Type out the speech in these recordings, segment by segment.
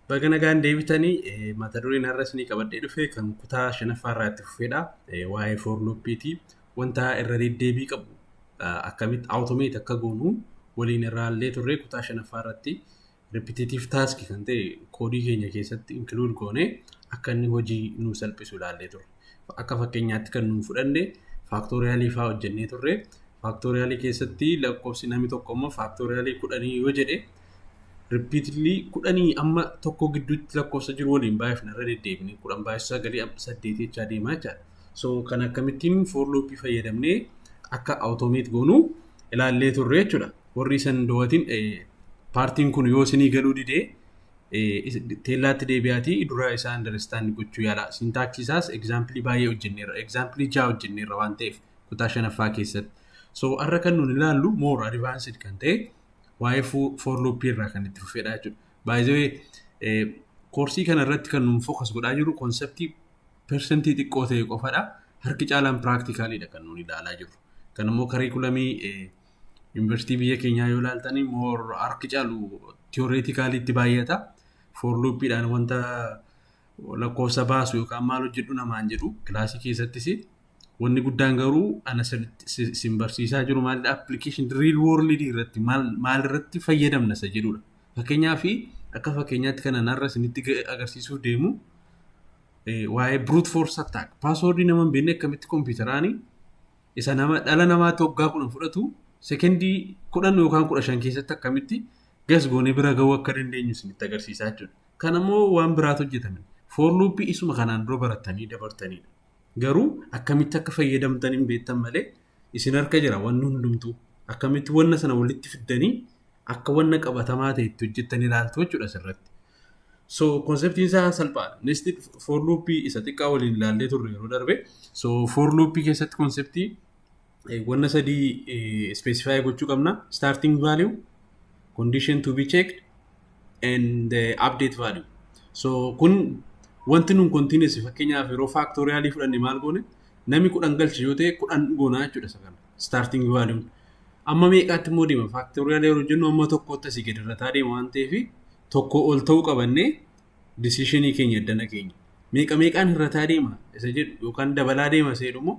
Baga nagaan deebitanii mata dureen har'as ni qabadhee dhufe kan kutaa shanaffaa irraa itti fufedha. Waa'ee foorloppiiti. Wanta irra deddeebii qabu akkamitti awutomeet akka goonu waliin irraa illee turre kutaa shanaffaa irratti repetitive task kan ta'e koodii keenya keessatti include goone akka inni hojii nu salphisu ilaallee turre. Akka fakkeenyaatti kan nu fudhanne faaktooriyaalii fa'aa hojjennee turre. Faaktooriyaalii keessatti lakkoofsi namni tokko immoo faaktooriyaalii 10 yoo jedhe repeatedly kudhanii amma tokko gidduutti lakkoofsa jiru waliin baay'ifna irra deddeebine 10 baay'isaa galii 8 jechaa deemaa jira. So kan akkamittiin for loopii fayyadamnee akka automate goonu ilaallee turre jechuudha. Warri san doowatiin paartiin kun yoo isinii galuu didee teellaatti deebi'aatii dura isaa understand gochuu yaala. Syntax isaas example baay'ee hojjenneerra. Example 6 hojjenneerra waan ta'eef kutaa shanaffaa keessatti. So har'a kan nuun ilaallu more advanced kan ta'e waa'ee for loopii irraa kan itti fufedha jechuudha. By the way, koorsii kana irratti kan nuun focus godhaa jiru konseptii persentii xiqqoo ta'e qofadha. Harki caalaan piraaktikaalidha kan nuun ilaalaa jirru. Kan immoo kariikulamii yuunivarsiitii biyya keenyaa yoo ilaaltanii more harki caalu tiyoreetikaaliitti baay'ata. For loopiidhaan wanta lakkoofsa baasu yookaan maal hojjedhu namaan jedhu kilaasii keessattis wanni guddaan garuu ana sin barsiisaa jiru maalidha application real world irratti maal irratti fayyadamna isa jedhudha. Fakkeenyaa fi akka fakkeenyaatti kana narra isinitti agarsiisuuf deemu waa'ee brute force attack passwordii nama hin beekne akkamitti kompiitaraanii isa nama dhala namaatti waggaa 10 fudhatu sekendii 10 yookaan 15 keessatti akkamitti gas goonee bira ga'uu akka dandeenyu isinitti agarsiisaa jechuudha. Kan ammoo waan biraatu hojjetame. For loopii isuma kanaan dura baratanii dabartanidha. Garuu akkamitti akka fayyadamtan hin beektan malee isin harka jira wanni hundumtuu akkamitti wanna sana walitti fiddanii akka wanna qabatamaa ta'e itti hojjettan ilaaltu jechuudha asirratti. So konseptiin isaa salphaadha. Nested for loopii isa xiqqaa waliin ilaallee turre yeroo darbe. So for loopii keessatti konseptii wanna sadii specify gochuu qabna. Starting value, condition to be checked and update value. So kun wanti nun continuous fakkeenyaaf yeroo faaktooriyaalii fudhanne maal goone namni 10 galche yoo ta'e 10 goonaa jechuudha isa kana starting value amma meeqaatti immoo deema faaktooriyaalii yeroo jennu amma tokkotti asii gadi irra deema waan ta'eef tokko ol ta'uu qabannee decisionii keenya addana keenya meeqaan irra deema isa jedhu yookaan dabalaa deema isa jedhu immoo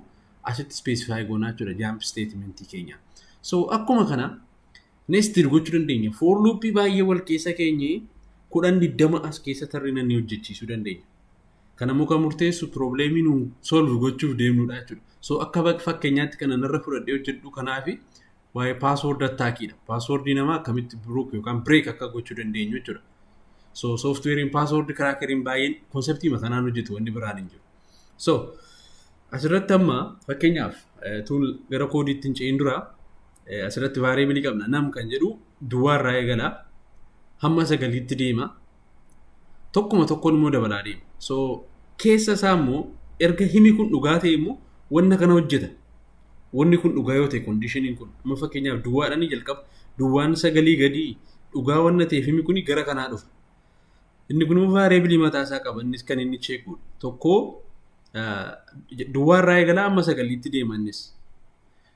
asitti specify goonaa jechuudha jump statementii keenya. So akkuma kana nested gochuu dandeenya for loopii baay'ee wal keessa keenye 10-20 as keessa tarreen ni hojjechiisuu dandeenya. Kana muka murteessu probleemii nu solve gochuuf deemnudha jechuudha. So akka fakkeenyaatti kana narra fudhadhee hojjedhu kanaafi waa'ee password attackiidha. Passwordii namaa akkamitti broke yookaan break akka gochuu dandeenyu jechuudha. So softwarein password crackeriin baay'een konseptii matanaan hojjetu wanni biraan hin jiru. So asirratti amma fakkeenyaaf tool gara koodiitti hin ce'in dura asirratti variable qabna nam kan jedhu duwwaarraa eegala hamma 9tti deema. Tokkuma tokkoon immoo dabalaa deema. So keessa isaa immoo erga himi kun dhugaa ta'e immoo wanna kana hojjeta. Wanni kun dhugaa yoo ta'e kondishiniin kun amma fakkeenyaaf duwwaadhaan jalqaba duwwaan 9 gadi dhugaa wanna ta'eef himi kun gara kanaa dhufa. Inni kun immoo variable mataa isaa qaba innis kan inni cheekudha. Tokko duwwaarraa eegalaa amma 9tti deema innis.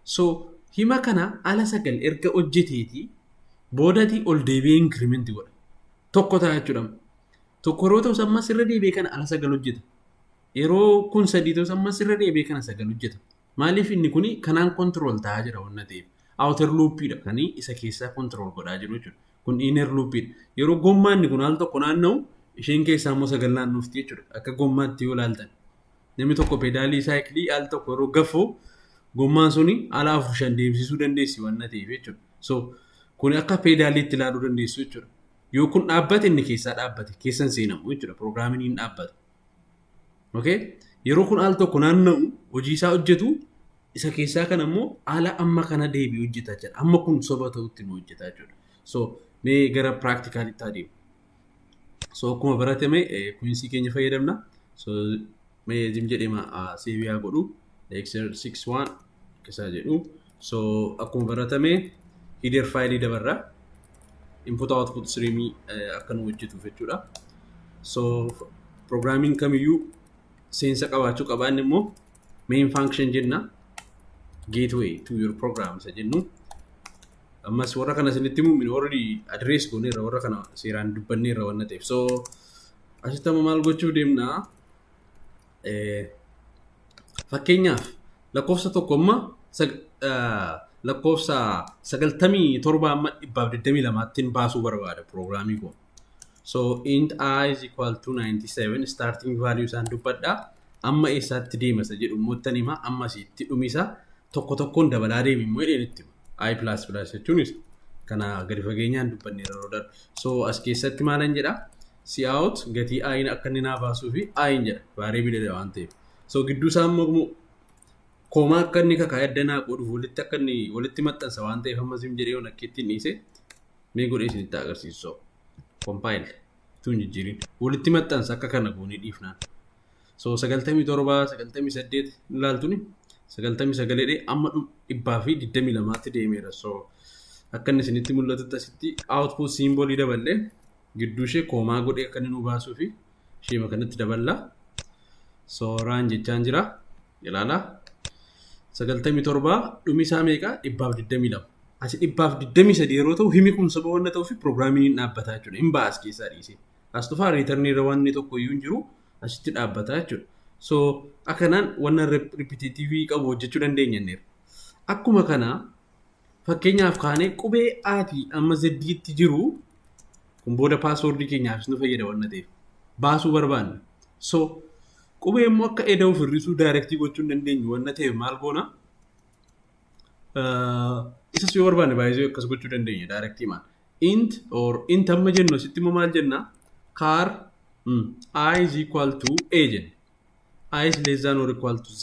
So hima kana ala 9 erga hojjeteeti boodati ol deebi'ee increment godha. Tokko ta'a jechuudha. Tokko yeroo ta'u ammas irra deebi'ee kana ala 9 hojjeta. Yeroo kun 3 ta'u ammas irra deebi'ee kana 9 hojjeta. Maaliif inni kuni kanaan control ta'aa jira wanna ta'eef. Outer loopidha kanii isa keessaa control godhaa jiru jechuudha. Kun inner loopidha. Yeroo gommaan kun al tokko naanna'u isheen keessaa immoo 9 naannofti jechuudha. Akka gommaatti yoo ilaaltan. Namni tokko pedaalii saayikilii al tokko yeroo gaffu gommaan suni ala 4-5 deemsisuu dandeessi wanna ta'eef jechuudha. So kun akka pedaaliitti ilaaluu dandeessu jechuudha. Yoo kun dhaabbate inni keessaa dhaabbate keessan seenamu jechuudha pirogiraamiin hin dhaabbatu. Okay? Yeroo kun al tokko naanna'u hojii isaa hojjetu isa keessaa kana immoo ala amma kana deebi'ee hojjetaa jira. Amma kun soba ta'utti nu hojjetaa jechuudha. So mee gara practicalitti adeemu. So akkuma baratame kuinsii keenya fayyadamna. So mee jim jedhema seeviyaa godhu excel 61 keessa jedhu. So akkuma baratame header file dabarra. Input output stream akka nu hojjetuuf jechuudha. So programming kamiyyuu seensa qabaachuu qabaan immoo main function jenna gateway to your program isa jennu. Ammas warra kana isinitti himuun already address gooneerra warra kana seeraan dubbanneerra waan ta'eef. So Asitti amma maal gochuu deemnaa? Fakkeenyaaf lakkoofsa tokko amma lakkoofsa 97 amma 122 baasuu barbaada piroogiraamii kun. So int I is equal to 97 starting value isaan dubbadhaa. Amma eessaatti deemasa jedhu moottan himaa amma asitti dhumisa tokko tokkoon dabalaa deemi immoo jedhanitti I plus plus jechuunis kana gadi fageenyaan dubbanne yeroo darbu. So as keessatti maalan jedha? Cout gatii I akka inni naa baasuu fi I jedha variable waan ta'eef. So gidduu isaa immoo koomaa akka inni kakaa adda naa godhuuf walitti akka inni walitti maxxansa waan ta'eef ammas hin jedhee akka ittiin dhiise mee godhee isinitti agarsiisu. So compile tun jijjiirin walitti maxxansa akka kana goonee dhiifnaan. So 97 ilaaltuni 99 amma 122tti deemeera. So akka inni isinitti mul'atutti asitti output symbol daballee gidduu ishee koomaa godhee akka inni nu baasuu fi ishee kanatti daballaa. So raan jechaan jira ilaalaa 97 dhumi isaa meeqa 122 asi 123 yeroo ta'u himi kun saba wanna ta'uu fi piroogiraamiin dhaabbataa jechuudha. Hin baas keessaa dhiise. As tufaa riitarnii irra wanni tokko iyyuu hin jiru asitti dhaabbataa jechuudha. So akkanaan wanna repetitivii qabu hojjechuu dandeenyanneera. Akkuma kana fakkeenyaaf kaanee qubee aatii amma zeddiitti jiru kun booda paaswoordii keenyaafis nu fayyada wanna ta'eef baasuu barbaanna. So qubee immoo akka eda'uuf hir'isuu daayirektii gochuu hin dandeenyu wanna ta'eef maal goona? Isas yoo barbaanne baay'ee akkas gochuu dandeenya daayirektii maal? Int amma jennu asitti immoo maal jennaa? Char I is equal to A jenne. I is less than or equal to Z.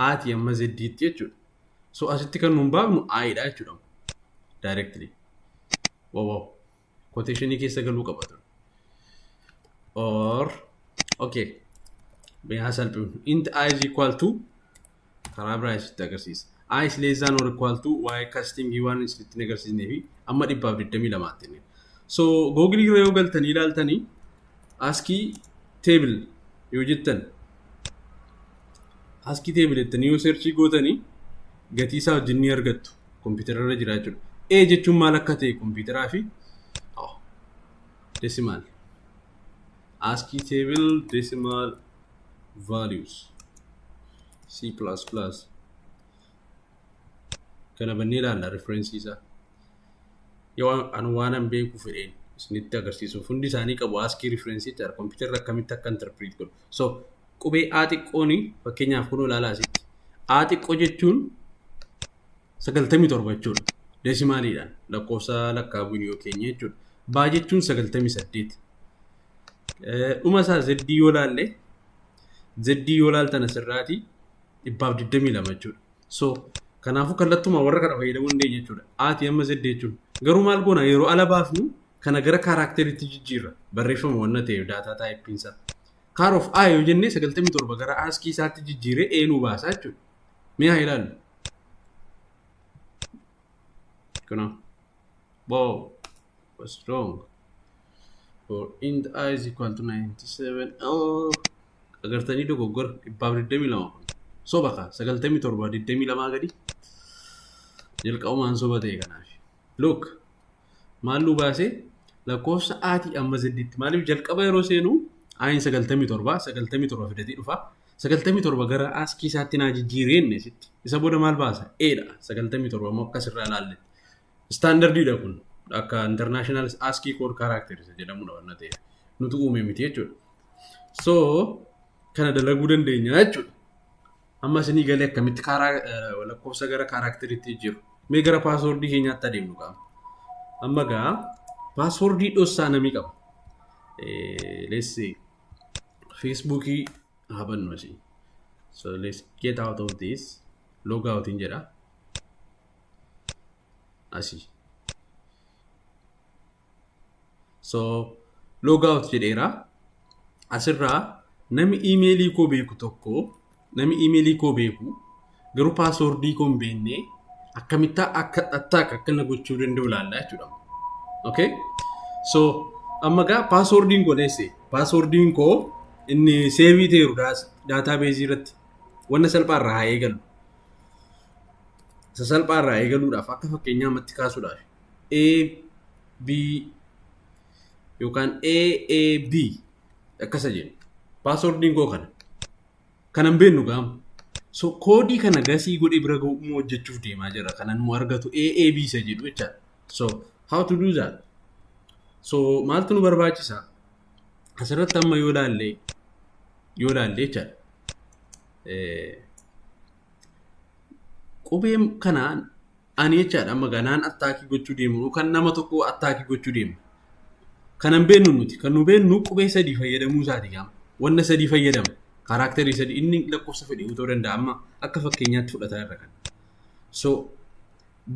Ati amma Z'tti jechuudha. So asitti kan nuun baafnu I dha jechuudha. Directly. Wow. Quotationii keessa galuu qabatu. Or okay. Behaa salphiin. Int I is equal to karaa biraa isitti agarsiisa. I is less than or equal to y casting waan isitti agarsiisnee fi amma 122 So Google irra yoo galtanii ilaaltanii ASCII table yoo jettan ASCII table jettanii yoo searchii gootanii gatii isaa wajjin ni argattu kompiitara irra jira jechuudha. A jechuun maal akka ta'e kompiitaraa fi decimal ASCII table decimal values C++ kana bannee ilaalla refereensii isaa. Yoo anu waan an beeku fedheen isinitti agarsiisuuf hundi isaanii qabu ASCII refereensii jira kompiitarra akkamitti akka interpret godhu. So qubee A xiqqooni fakkeenyaaf kun ilaalaa asitti. A xiqqoo jechuun 97 jechuudha. Deesimaaliidhaan lakkoofsa lakkaa'uun yoo keenya jechuudha. B jechuun 98. Dhuma isaa Z yoo laalle Z yoo laaltan asirraati 122 jechuudha. So kanaafuu kallattuma warra kana fayyadamuu dandeenya jechuudha. Ati amma Z jechuun garuu maal goona yeroo ala baafnu kana gara kaaraakteriitti jijjiirra barreeffama wanna ta'eef daataa taayippiinsa. Char of I yoo jennee 97 gara ASCII isaatti jijjiiree A nu baasaa jechuudha. Mee haa ilaallu. Kana. Wow. What's wrong? For int I is equal to 97. Oh. Agartanii dogoggora 122 kun. Soba ka 97 22 gadi. Jalqabumaan soba ta'e kanaaf. Look. Maal nu baasee lakkoofsa aatii amma zedditti maaliif jalqaba yeroo seenu ayin 97 fidatee dhufa 97 gara ASCII isaatti naa jijjiirenne sitti isa booda maal baasa eedha 97 ammoo akkasirraa ilaalle standardiidha kun akka international ASCII code characters jedhamudha wanna ta'e nuti uume miti jechuudha. So kana dalaguu dandeenya jechuudha. Amma isinii galee akkamitti lakkoofsa gara kaaraakteriitti jiru mee gara paaswoordii keenyaatti adeemnu qaama. Amma gaa paaswoordii dhossaa namii qaba. Let's see. Facebookii habannu asii. So let's get out of this. Log out hin jedha. Asii. So log out jedheera. Asirraa nami emailii koo beeku tokko garuu paaswoordii koo hin beekne akkamitti akka na gochuu danda'u ilaallaa jechuudha. Okay? So amma gaa paaswoordiin koo leesse paaswoordiin koo inni seevii ta'eeru daatabeezii irratti wanna salphaarraa haa eegalu. Isa salphaarraa eegaluudhaaf akka fakkeenyaa ammatti kaasuudhaaf A B yookaan AAB akkasa jennu. Paaswordiin koo kana. Kanan beeknu gaama. So koodii kana gasii godhee bira ga'uu hojjechuuf deemaa jira. Kanan nu argatu AAB isa jedhu jechaadha. So how to do that? So maaltu nu barbaachisa? Asirratti amma yoo ilaalle jechaadha. Qubee kanaan ani jechaadha amma ganaan attaakii gochuu deemu yookaan nama tokko attaakii gochuu deemu. Kanan beennu nuti kan nu beennu qubee sadii fayyadamuu isaati gaama. Wanna sadii fayyadama. Kaaraakterii sadii inni lakkoofsa fedhe ta'uu danda'a amma akka fakkeenyaatti fudhataa irra kan. So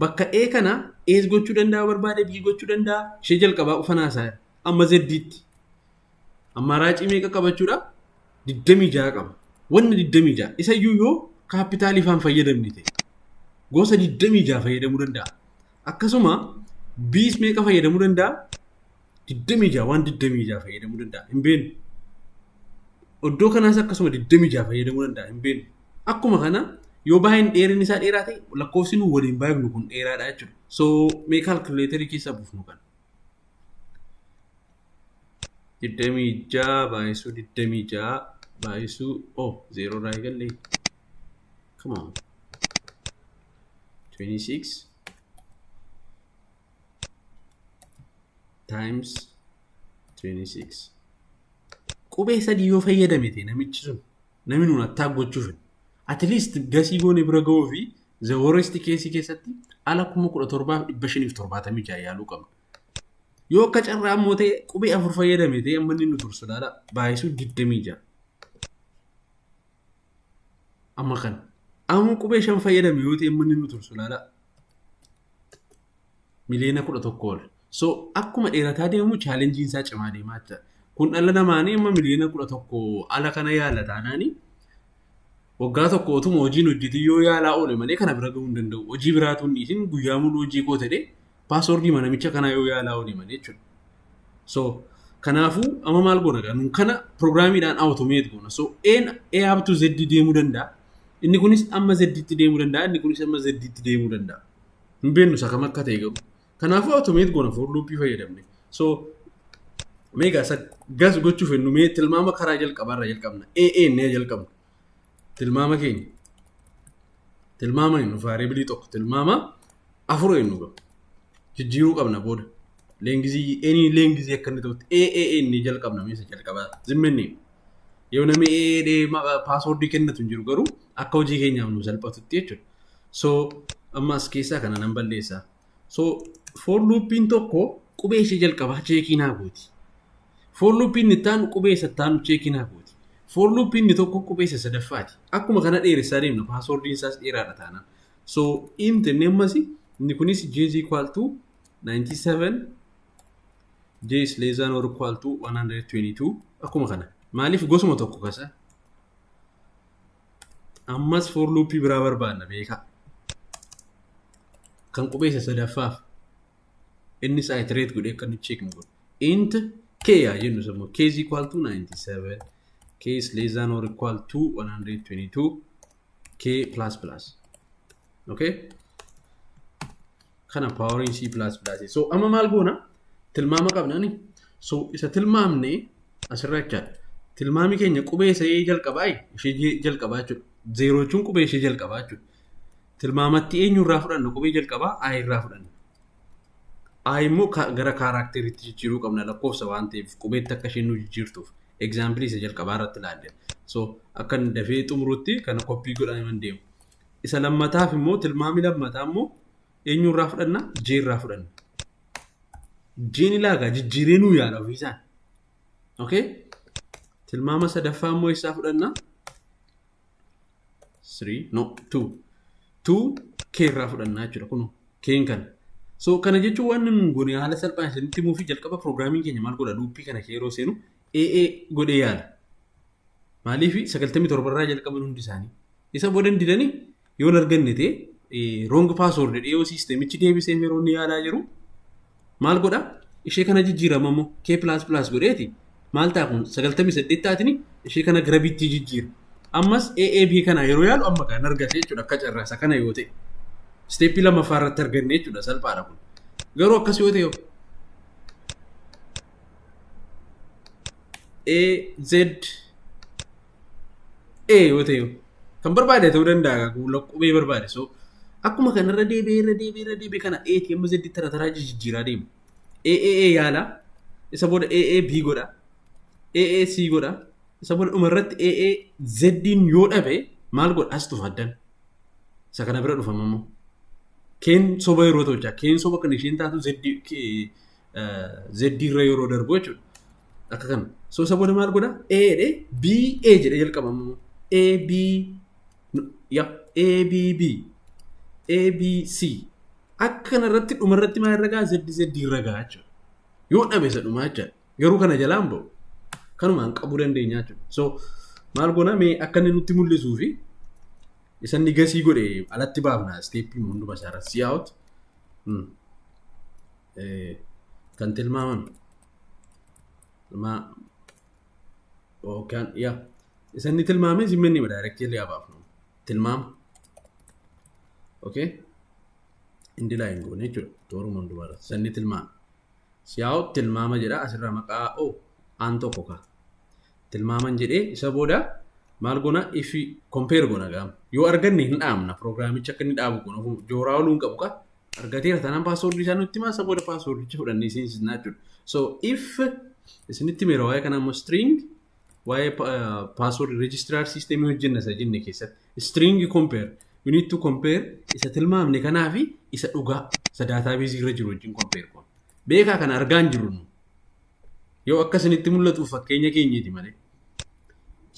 bakka A kana A's gochuu danda'a barbaade B gochuu danda'a ishee jalqabaa ufanaa isaa amma Z'tti. Amma raacii meeqa qabachuudha? 26 qaba. Wanni 26 isa iyyuu yoo kaapitaalii faan fayyadamni ta'e gosa 26 fayyadamuu danda'a. Akkasuma B's meeqa fayyadamuu danda'a? 26 waan 26 fayyadamuu danda'a. Hin beeknu. Oddoo kanaas akkasuma 26 fayyadamuu danda'a. Hin beeknu. Akkuma kana yoo baay'een dheerinni isaa dheeraa ta'e lakkoofsi nu waliin baay'inu kun dheeraadha jechuudha. So mee kaalkuleetarii keessa buufnu kana. 26 baay'isuu 26 baay'isuu 0 irraa eegallee. Come on. 26 times 26. Qubee sadii yoo fayyadame ta'e namichi sun namni nuun attaak gochuuf at least gasii goone bira ga'uu fi the worst case keessatti ala 17,576 yaaluu qabna. Yoo akka carraa immoo ta'e qubee 4 fayyadame ta'e amma inni nu tursu laala baay'isuu 26. Amma kana. Amma qubee 5 fayyadame yoo ta'e amma inni nu tursu laala miliyoona 11 ol. So akkuma dheerataa deemu chaalenjiin isaa cimaa deemaa jira. Kun dhala namaanii amma miliyoona 11 ala kana yaala taanaani waggaa tokko otuma hojiin hojjetu yoo yaalaa oole malee kana bira ga'uu hin danda'u. Hojii biraatu hin dhiisin guyyaa muluu hojii koo ta'e paaswordii namicha kanaa yoo yaalaa oole malee jechuudha. So kanaafuu amma maal goona gaa kana pirogiraamiidhaan automate goona. So A up to Z deemuu danda'a. Inni kunis amma Z'tti deemuu danda'a. Inni kunis amma Z'tti deemuu danda'a. Hin beeknu isa kam akka ta'e garuu. Kanaafuu automate goona for loopii fayyadamne. So meegaa isa gas gochuuf hennu mee tilmaama karaa jalqabaarra jalqabna. AA jalqabna. Tilmaama keenya. Tilmaama hennu variabilii tokko tilmaama 4 hennu gabu. Jijjiiruu qabna booda. Leengizii akka inni ta'utti AA jalqabna meesha jalqabaa. Zimmenni. Yoo namni AA paaswordii kennatu hin jiru garuu akka hojii keenyaaf nu salphatutti jechuudha. So amma as keessaa kana nan balleessaa. So for loopiin tokko qubee ishee jalqabaa cheekii naa gooti. For loopiin itti aanu qubee isa itti aanu cheekii naa gooti. For loopiin tokko qubee isa sadaffaati. Akkuma kana dheeressaa deemna paaswordiin isaas dheeraadha taanaan. So inni ammas inni kunis J is equal to 97 J is less than or equal to 122 akkuma kana. Maaliif gosuma tokko kasa? Ammas for loopii biraa barbaadna beekaa. Kan qubee isa sadaffaaf inni isaa iterate godhee akka nuti cheeknu godhu. Int K yaa jennu sammuu K is equal to 97 K is less than or equal to 122 K plus plus. Okay? Kana power in C plus plus. So amma maal goona? Tilmaama qabnaani. So isa tilmaamne asirraa jechaadha. Tilmaami keenya qubee isa jalqabaa ishee jalqabaa jechuudha. Zeeroochuun qubee ishee jalqabaa jechuudha. Tilmaamatti eenyurraa fudhanna qubee jalqabaa I irraa fudhanna. I immoo gara kaaraakteriitti jijjiiruu qabna lakkoofsa waan ta'eef qubeetti akka isheen nu jijjiirtuuf. Example isa jalqabaa irratti ilaalle. So akka dafee xumurutti kana koppii godhanii deemu. Isa lammataaf immoo tilmaami lammataa immoo eenyurraa fudhanna? J irraa fudhanna. J ilaagaa jijjiiree nuu yaala ofiisaan. Okay? Tilmaama sadaffaa immoo isaa fudhanna? 2 K irraa fudhannaa jechuudha kun K'n kana. So kana jechuun waan nun goone haala salphaan isinitti himuu fi jalqaba pirogiraamiin keenya maal godha luuppii kana yeroo seenu AA godhee yaala. Maaliif 97 irraa jalqaban hundi isaanii. Isa booda didanii yoo arganne ta'e wrong password dhiyoo siistemichi deebisee yeroo inni yaalaa jiru maal godha? Ishee kana jijjiirama immoo K++ godheeti. Maal ta'a kun 98 taatini ishee kana gara bitti jijjiira. Ammas AAB kana yeroo yaalu amma kan argate jechuudha akka carraasa kana yoo ta'e. Steepii lammaffaa irratti arganne jechuudha salphaadha kun. Garuu akkas yoo ta'e AZ A yoo ta'e kan barbaade ta'uu danda'a qubee barbaade. So akkuma kanarra deebi'ee kana ATM Z taraa jijjiiraa deema. AAA yaala isa booda AAB godha AAC godha isa booda dhumarratti AAZ yoo dhabe maal godha as tufa addan isa kana bira dhufama immoo keen soba yeroo ta'u keen soba kan isheen taatu Z irra yeroo darbu jechuudha akka kana. So isa booda maal godha A BA jedhe jalqabamu AB ABB ABC akka kanarratti dhumarratti maal irra gaa Z irra gaa jechuudha. Yoo dhabe isa dhumaa jechuudha. Garuu kana jalaan ba'u kanumaan qabuu dandeenya jechuudha. So maal goona mee akka inni nutti mul'isuu fi isan ni gasii godhe alatti baafna steepii hunduma isaarra see out kan tilmaaman isan ni tilmaame zimmenni directly abaafnu tilmaama okay indi line goone jechuudha tooruma hundumarra isan ni tilmaama see out tilmaama jedha asirra maqaa aan tokko ka tilmaaman jedhee isa booda maal goona if compare goona gaam yoo arganne hin dhaamna programmicha akka inni dhaabu goona jooraa oluu hin qabu ka argateera tanaan password isaa nutti himaa isa booda passwordicha fudhannee seensinaa jechuudha. So if isinitti meera waa'ee kana immoo string waa'ee password registrar system hojjenna isa jenne keessatti string compare we need to compare isa tilmaamne kanaa fi isa dhugaa isa database irra jiru wajjin compare goona. Beekaa kana argaan jiru yoo akka isinitti mul'atu fakkeenya keenyati malee.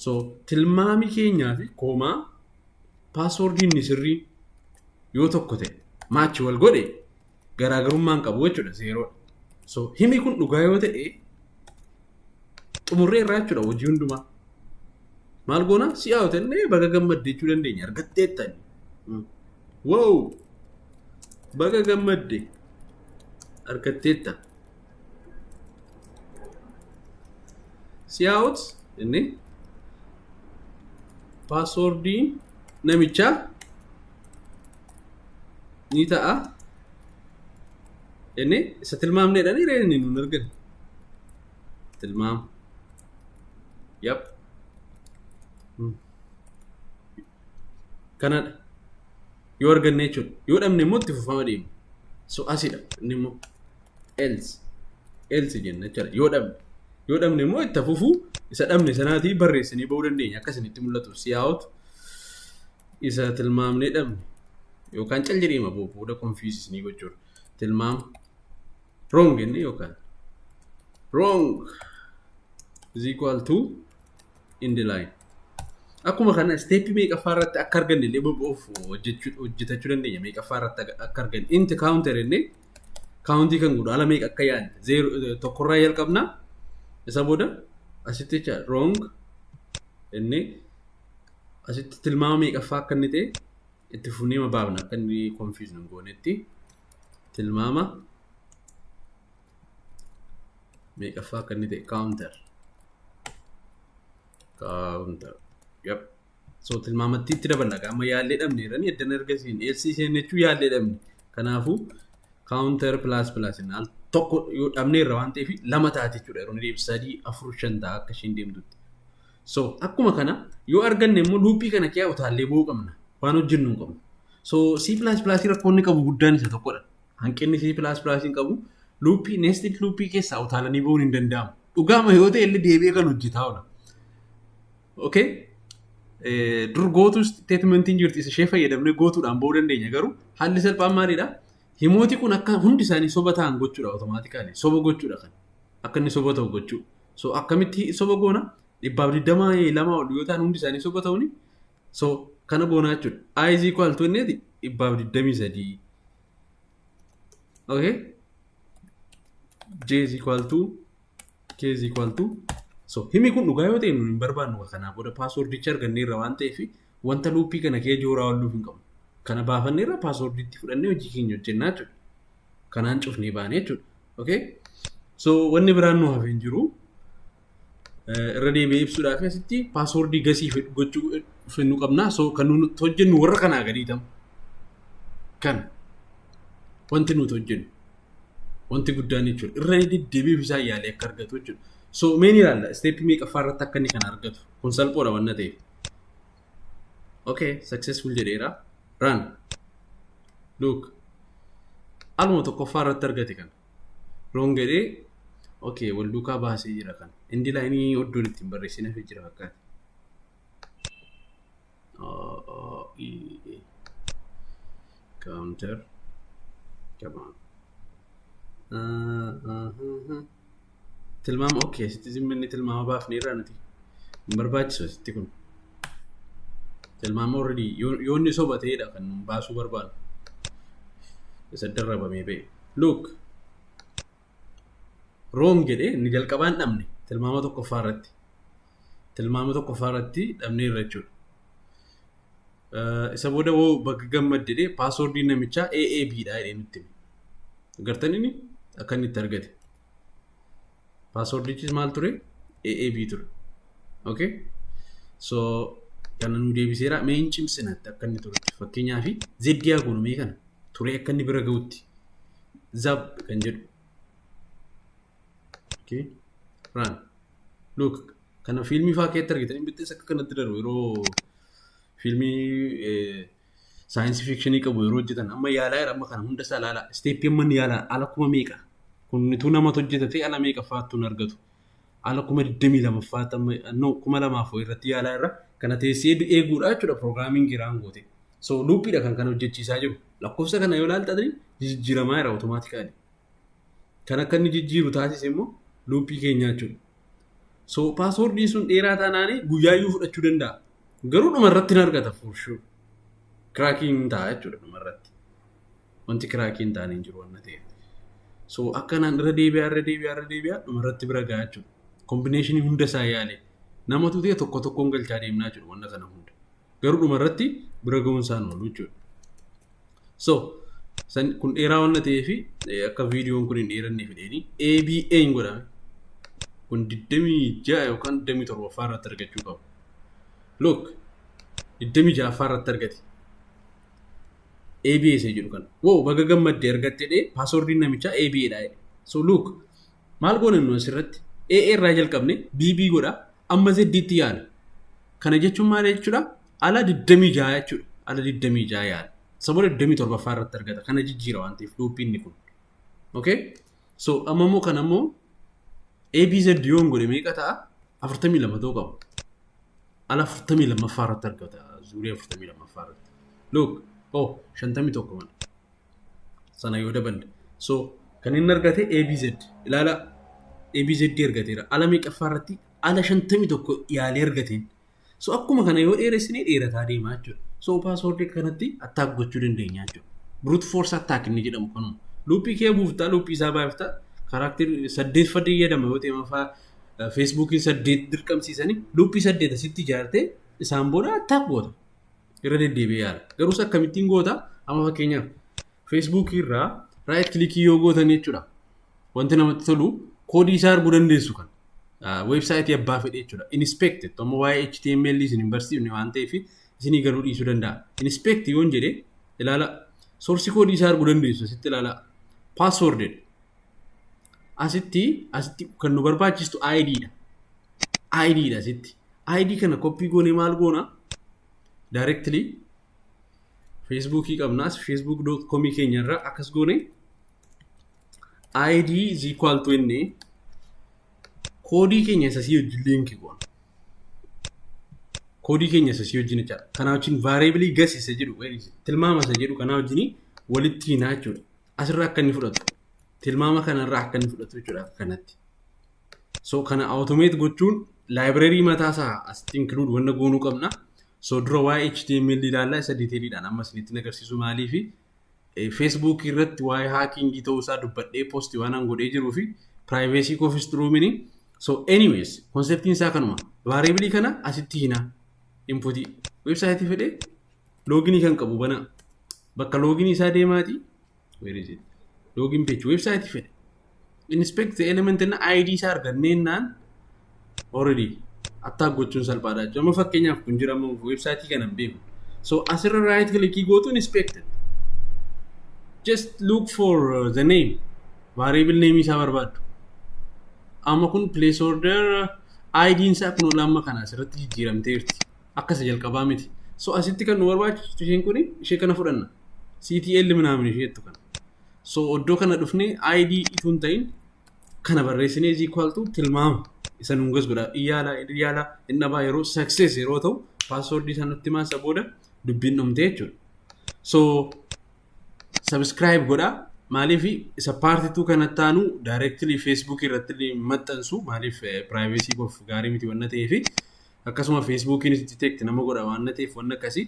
So tilmaami keenyaa fi koomaa passwordiin ni sirrii yoo tokko ta'e maachi wal godhe garaagarummaan qabu jechuudha zeeroo. So himi kun dhugaa yoo ta'e xumurree irraa jechuudha hojii hundumaa. Maal goona si'aa yoo ta'e baga gammadde jechuu dandeenya argatteettani. Wow baga gammadde argatteetta. Si'aa out inni passwordiin namichaa ni ta'a inni isa tilmaamneedhaan inni nuun argani tilmaam kanadha yoo arganne jechuudha yoo dhabne immoo itti fufama deema. So asidha inni immoo else jenna jechuudha yoo dhabne immoo itti fufuu isa dhabne sanaatii barreessinii ba'uu dandeenya akkasinitti mul'atu see out isa tilmaamnee dhabne yookaan cal jedhema booda confuses ni gochuudha tilmaam wrong inni yookaan wrong is equal to in the line. Akkuma kana step meeqaffaa irratti akka arganne illee bobba'uuf hojjetachuu dandeenya meeqaffaa irratti akka arganne inti counter inni countii kan godhu ala meeqa akka yaadne tokkorraa jalqabna isa booda asitti jecha wrong inni asitti tilmaama meeqaffaa akka inni ta'e itti fufnee baafna akka inni confuse hin goonetti tilmaama meeqaffaa akka inni ta'e counter so tilmaamatti itti daballa amma yaallee dhabne jedhanii eddan ergasiin LCCN jechuu yaallee dhabne kanaafuu counter plus al tokko yoo dhabne irra waan ta'eef lama taate jechuudha yeroo ni sadii afur shan ta'a akka isheen deemtutti. So akkuma kana yoo arganne immoo loopii kana kee utaallee ba'uu qabna waan hojjennu hin qabnu. So C++ rakkoonni qabu guddaan isa tokkodha. Hanqinni C++ hin qabu loopii nested loopii keessaa utaalanii ba'uun hin danda'amu. Dhugaama yoo ta'e illee deebi'ee kan hojjetaa oola. Okay? Dur gootuu statementiin jirti isa ishee fayyadamnee gootuudhaan ba'uu dandeenya garuu haalli salphaan maalidha? Himooti kun akka hundi isaanii soba ta'an gochuudha automaatikaalii soba gochuudha kan akka inni soba ta'u gochuu. So akkamitti soba goona? 222 ol yoo ta'an hundi isaanii soba ta'uuni. So kana goonaa jechuudha. I is equal to inneeti 223. Okay? J is equal to K is equal to so himi kun dhugaa yoo ta'e nuun hin barbaannu kanaaf booda passwordicha argannee irra waan ta'eef wanta loopii kana kee jooraa walluuf hin qabu. Kana baafannee irra passworditti fudhannee hojii keenya hojjennaa jechuudha. Kanaan cufnee baanee jechuudha. Okay? So wanni biraan nu hafeen jiru irra deebi'ee ibsuudhaaf asitti passwordii gasii gochuu fennuu qabna. So kan nuti hojjennu warra kanaa gadiitamu. Kan wanti nuti hojjennu wanti guddaan jechuudha. Irra deebi'ee isaa yaalee akka argatu jechuudha. So meen ilaalla steepii meeqaffaa irratti akka inni kana argatu kun salphoodha wanna ta'eef. Okay, successful jedheera. Run. Look. Aluma tokkoffaa irratti argate kan. Wrong jedhee okay wal duukaa baasee jira kan. Indi laayinii oddoon ittiin barreessinaaf jira fakkaate. Counter. Come on. Tilmaama okay sitti zimminni tilmaama baafneerra nuti. Hin barbaachisu sitti kun. Tilmaama already yoonni soba ta'edha kan baasuu barbaadu. Isa darrabamee ba'e. Look. Wrong jedhee inni jalqabaan dhabne tilmaama tokkoffaa irratti. Tilmaama tokkoffaa irratti dhabneerra jechuudha. Isa booda woo bakka gammaddee paaswoordiin namichaa AAB dha jedhee nutti hime. Agartan inni akka inni itti argate. Paaswoordichis maal ture? AAB ture. Okay? So kana nu deebiseera mee hin cimsinatti akka inni ture. Fakkeenyaaf ZDA gunumee kana ture akka inni bira ga'utti. Zab kan jedhu. Okay? Run. Look. Kana fiilmii fa'aa keessatti argitan bittees akka kanatti darbu yeroo fiilmii saayinsii fiikshinii qabu yeroo hojjetan amma yaalaa jira amma kana hunda isaa ilaala. Steeppii amma inni yaalaa ala kuma meeqa? Kun tu namatti hojjetate ala meeqa fa'aattu hin argatu. Ala kuma 22 fa'aatti amma no kuma 2 irratti yaalaa irra kana teessee eeguudha jechuudha piroograamiingii raangoote. So luuppiidha kan kana hojjechiisaa jiru. Lakkoofsa kana yoo ilaaltan jijjiiramaa jira automaatikaalii. Kan akka inni jijjiiru taasise immoo luuppii keenyaa jechuudha. So paaswoordii sun dheeraa taanaanii guyyaayyuu fudhachuu danda'a. Garuu dhuma irratti hin argata for sure. Kiraakiin ta'a jechuudha dhuma irratti. Wanti kiraakiin ta'anii hin jiru wanna ta'eef. So akkanaan irra deebi'aa dhuma irratti bira gahaa jechuudha. Kombineeshinii hunda isaa yaale. Namatu ta'e tokkoon galchaa deemnaa jechuudha wanna kana hunda. Garuu dhuma irratti bira ga'uun isaan oolu jechuudha. So kun dheeraa wanna ta'eef akka viidiyoon kun hin dheeranne fidheeni ABA hin godhame. Kun 26 yookaan 27 fa'aa irratti argachuu qabu. Look, 26 fa'aa irratti argate. ABS jedhu kana. Wow, baga gammaddee argattee dhee paaswoordiin namichaa ABA dha. So look, maal goone nu asirratti AA irraa jalqabne BB godha amma ZDtti yaala. Kana jechuun maal jechuudha? Ala 26 jechuudha. Ala 26 yaala. Saboota 27 fa'aa irratti argata. Kana jijjiira waan ta'eef luuppiin kun. Okay? So amma immoo kana immoo ABZ yoon godhe meeqa ta'a? 42 ta'uu qabu. Ala 42 fa'aa irratti argata. Zuurii 42 fa'aa irratti. Look, 51 man. Sana yoo daballe. So kan inni argate ABZ. Ilaala ABZ argateera. Ala meeqa fa'aa irratti? Ala 51 yaalee argateen. So akkuma kana yoo dheeressinee dheerataa deemaa jechuudha. So paaswoordii kanatti attack gochuu dandeenya jechuudha. Brute force attack inni jedhamu kanuma. Luuppii kee buuftaa, luuppii isaa baaftaa. Karaakterii 8 fayyadama yoo ta'e mafaa Feesbuukiin 8 dirqamsiisanii luuppii 8 asitti ijaartee isaan booda attack goota. Irra deddeebi'ee yaala. Garuu akkamittiin goota? Amma fakkeenyaaf Feesbuukii irraa raayit kilikii yoo gootan jechuudha. Wanti namatti tolu koodii isaa arguu dandeessu kan. Weebsaayitii abbaa fedhe jechuudha. Inspected amma waa'ee HTML isin hin barsiifne waan ta'eef isinii garuu dhiisuu danda'a. Inspect yoon jedhee ilaala soorsi koodii isaa arguu dandeessu asitti ilaala passworded. Asitti kan nu barbaachistu ID dha. ID dha asitti. ID kana copy goonee maal goona? Directly Facebookii qabnaas facebook.com keenya irraa akkas goonee ID is equal to inni koodii keenya isa sii wajjin linkii goona. Koodii keenya isa sii wajjin jechaadha. Kanaa wajjin variably gas isa jedhu tilmaama isa jedhu kanaa wajjin walitti hinaa jechuudha. Asirraa akka inni fudhatu. Tilmaama kanarraa akka inni fudhatu jechuudha kanatti. So kana automate gochuun library mataasaa asitti include wanna goonuu qabna. So dura waa'ee HTML ilaallaa isa detailiidhaan amma isinitti agarsiisu maalii fi Facebook irratti waa'ee hackingii ta'uu isaa dubbadhee post waan an godhee jiruu fi privacy office roomini. So anyways, conceptiin isaa kanuma. Variable kana asitti hinaa input website fedhe login kan qabu bana bakka login isaa deemaati. Where is it? Login page website fedhe. Inspect the element and ID isaa arganneenaan already attack gochuun salphaadha. Amma fakkeenyaaf kun jira amma website kana beeku. So asirra right click gootu inspected. Just look for the name. Variable name isaa barbaadu. amma kun place order ID'n isaa kun lamma kana asirratti jijjiiramteerti. Akka isa jalqabaa miti. So asitti kan nu barbaachisu isheen kun ishee kana fudhanna. CTL minaamin isheettu kana. So iddoo kana dhufnee ID ituun ta'in kana barreessinee is equal to tilmaama. Isa nuungas godha iyyaala inni abaa yeroo success yeroo ta'u password isa nutti maasa booda dubbiin dhumtee jechuudha. So subscribe godha. Maaliif isa part 2 kanatti aanu directly Facebook irratti maxxansu maaliif privacy of gaarii miti wanna ta'eefi akkasuma Facebookiin itti detect nama godha waan ta'eef wanna akkasii.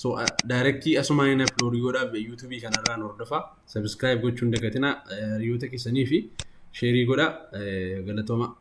So directly asuma in upload godha YouTube kanarraan hordofa. Subscribe gochuun dagatina hiriyoota keessanii fi share godha galatoomaa.